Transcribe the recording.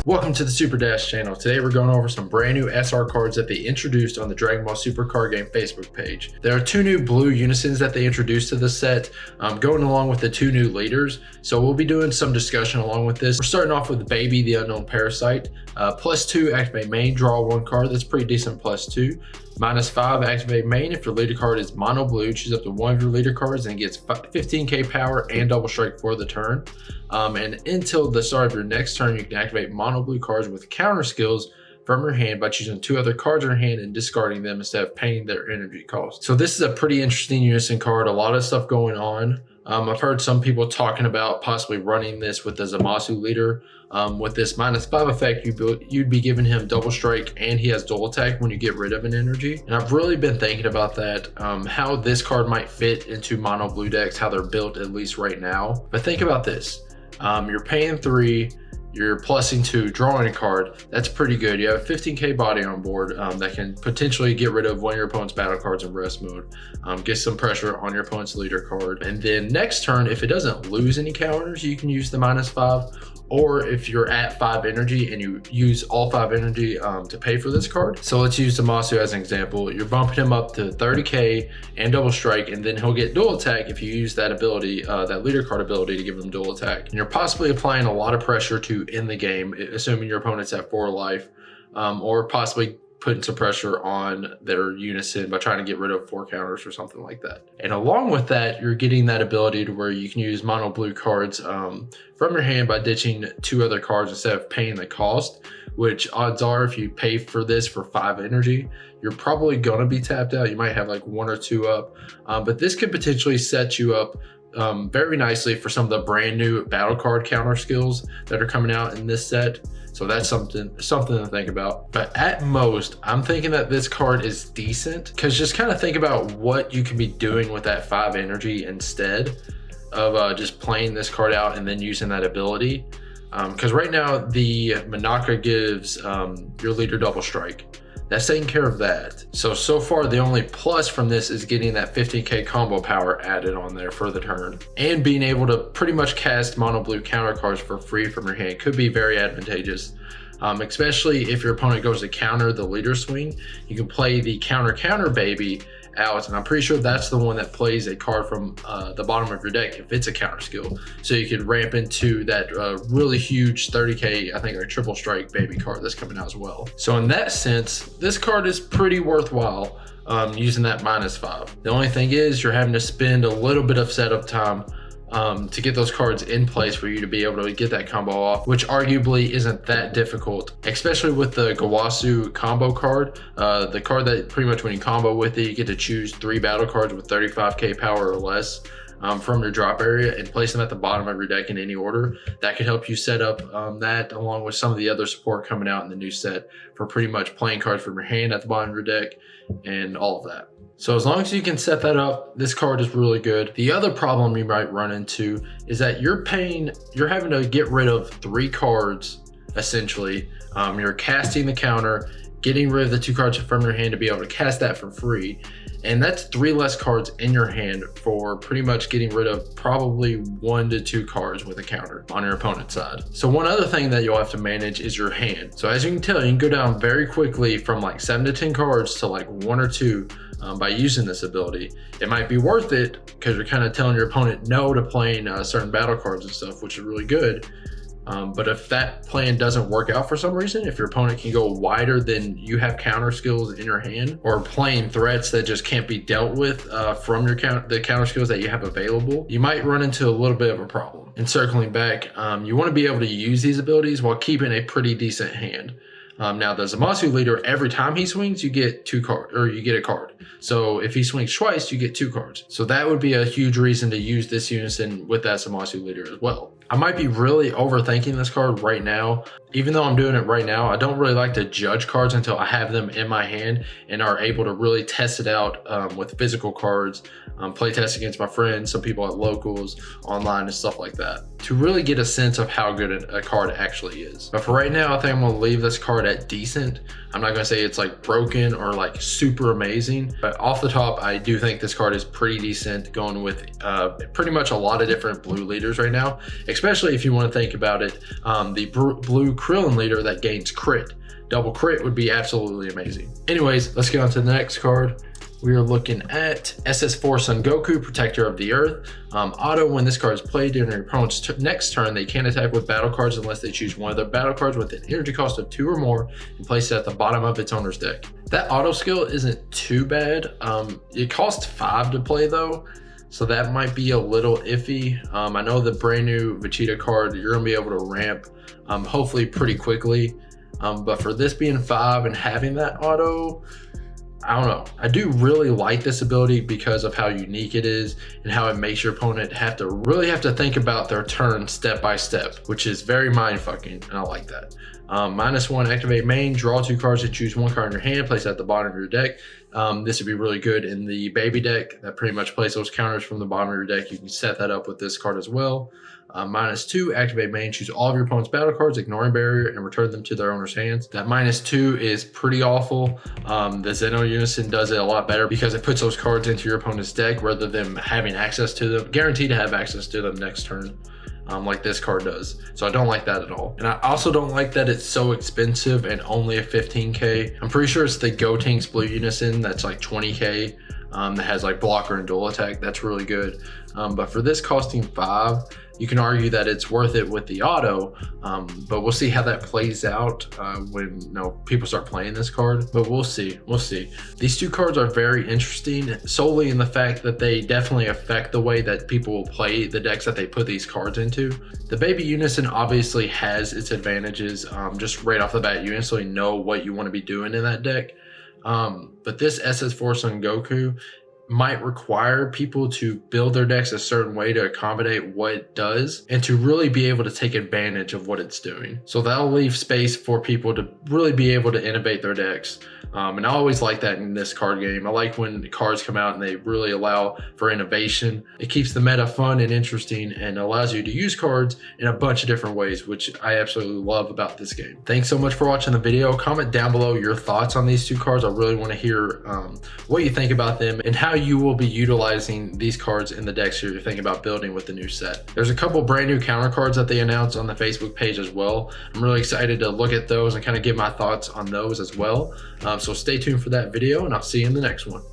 Welcome to the Super Dash channel. Today we're going over some brand new SR cards that they introduced on the Dragon Ball Super Card Game Facebook page. There are two new blue Unisons that they introduced to the set, going along with the two new leaders. So we'll be doing some discussion along with this. We're starting off with Baby, the Unknown Parasite. +2, activate main, draw one card. That's pretty decent +2. -5, activate main. If your leader card is mono blue, choose up to one of your leader cards and gets 15k power and double strike for the turn. And until the start of your next turn, you can activate mono blue cards with counter skills from your hand by choosing two other cards in your hand and discarding them instead of paying their energy cost. So this is a pretty interesting Unison card. A lot of stuff going on. I've heard some people talking about possibly running this with the Zamasu leader. With this -5 effect, you'd be giving him double strike and he has dual attack when you get rid of an energy. And I've really been thinking about that, how this card might fit into mono blue decks, how they're built at least right now. But think about this. You're paying 3, you're plussing 2, drawing a card. That's pretty good. You have 15k body on board that can potentially get rid of one of your opponent's battle cards in rest mode. Get some pressure on your opponent's leader card. And then next turn, if it doesn't lose any counters, you can use the -5. Or if you're at 5 energy and you use all 5 energy to pay for this card. So let's use Zamasu as an example. You're bumping him up to 30k and double strike, and then he'll get dual attack if you use that ability, that leader card ability, to give him dual attack. And you're possibly applying a lot of pressure to end the game, assuming your opponent's at 4 life, or possibly putting some pressure on their Unison by trying to get rid of 4 counters or something like that. And along with that, you're getting that ability to where you can use mono blue cards from your hand by ditching 2 other cards instead of paying the cost, which odds are if you pay for this for 5 energy, you're probably gonna be tapped out. You might have like 1 or 2 up, but this could potentially set you up very nicely for some of the brand new battle card counter skills that are coming out in this set. So that's something to think about. But at most, I'm thinking that this card is decent, because just kind of think about what you could be doing with that 5 energy instead of just playing this card out and then using that ability. Because right now the Manaka gives your leader double strike. That's taking care of that. So far the only plus from this is getting that 15k combo power added on there for the turn. And being able to pretty much cast mono blue counter cards for free from your hand could be very advantageous. Especially if your opponent goes to counter the leader swing, you can play the counter baby out, and I'm pretty sure that's the one that plays a card from the bottom of your deck if it's a counter skill. So you could ramp into that really huge 30k, I think, like triple strike baby card that's coming out as well. So in that sense, this card is pretty worthwhile using that -5. The only thing is you're having to spend a little bit of setup time to get those cards in place for you to be able to get that combo off, which arguably isn't that difficult, especially with the Gawasu combo card, the card that pretty much when you combo with it, you get to choose 3 battle cards with 35k power or less from your drop area and place them at the bottom of your deck in any order. That could help you set up that, along with some of the other support coming out in the new set for pretty much playing cards from your hand at the bottom of your deck and all of that. So as long as you can set that up, this card is really good. The other problem you might run into is that you're having to get rid of 3 cards, essentially. You're casting the counter, getting rid of the 2 cards from your hand to be able to cast that for free. And that's 3 less cards in your hand for pretty much getting rid of probably 1 to 2 cards with a counter on your opponent's side. So one other thing that you'll have to manage is your hand. So as you can tell, you can go down very quickly from like 7 to 10 cards to like 1 or 2 by using this ability. It might be worth it because you're kind of telling your opponent no to playing certain battle cards and stuff, which is really good. But if that plan doesn't work out for some reason, if your opponent can go wider than you have counter skills in your hand, or playing threats that just can't be dealt with from the counter skills that you have available, you might run into a little bit of a problem. And circling back, you want to be able to use these abilities while keeping a pretty decent hand. Now the Zamasu leader, every time he swings, you get 2 cards, or you get a card. So if he swings twice, you get 2 cards. So that would be a huge reason to use this Unison with that Zamasu leader as well. I might be really overthinking this card right now. Even though I'm doing it right now, I don't really like to judge cards until I have them in my hand and are able to really test it out with physical cards, play test against my friends, some people at locals, online and stuff like that, to really get a sense of how good a card actually is. But for right now, I think I'm gonna leave this card at decent. I'm not gonna say it's like broken or like super amazing, but off the top, I do think this card is pretty decent, going with pretty much a lot of different blue leaders right now, especially if you want to think about it, the blue Krillin leader that gains crit. Double crit would be absolutely amazing. Anyways, let's get on to the next card. We are looking at SS4 Son Goku, Protector of the Earth. Auto, when this card is played during your opponent's next turn, they can't attack with battle cards unless they choose one of their battle cards with an energy cost of 2 or more and place it at the bottom of its owner's deck. That auto skill isn't too bad. It costs 5 to play though, so that might be a little iffy. I know the brand new Vegeta card, you're gonna be able to ramp hopefully pretty quickly. But for this being 5 and having that auto, I don't know. I do really like this ability because of how unique it is and how it makes your opponent really have to think about their turn step by step, which is very mind fucking, and I like that. -1, activate main, draw 2 cards and choose 1 card in your hand, place it at the bottom of your deck. This would be really good in the baby deck that pretty much plays those counters from the bottom of your deck. You can set that up with this card as well. -2, activate main, choose all of your opponent's battle cards, ignoring barrier, and return them to their owner's hands. That -2 is pretty awful. The Baby Unison does it a lot better because it puts those cards into your opponent's deck rather than having access to them, guaranteed to have access to them next turn. Like this card does. So I don't like that at all. And I also don't like that it's so expensive and only a 15k. I'm pretty sure it's the Gotenks Blue Unison that's like 20k. That has like blocker and dual attack. That's really good. But for this costing 5, you can argue that it's worth it with the auto, but we'll see how that plays out when people start playing this card. But we'll see. These 2 cards are very interesting solely in the fact that they definitely affect the way that people will play the decks that they put these cards into. The Baby Unison obviously has its advantages. Just right off the bat, you instantly know what you want to be doing in that deck. But this SS4 Son Goku might require people to build their decks a certain way to accommodate what it does and to really be able to take advantage of what it's doing. So that'll leave space for people to really be able to innovate their decks. And I always like that in this card game. I like when cards come out and they really allow for innovation. It keeps the meta fun and interesting and allows you to use cards in a bunch of different ways, which I absolutely love about this game. Thanks so much for watching the video. Comment down below your thoughts on these 2 cards. I really want to hear what you think about them and how you will be utilizing these cards in the decks you're thinking about building with the new set. There's a couple brand new counter cards that they announced on the Facebook page as well. I'm really excited to look at those and kind of give my thoughts on those as well. So stay tuned for that video, and I'll see you in the next one.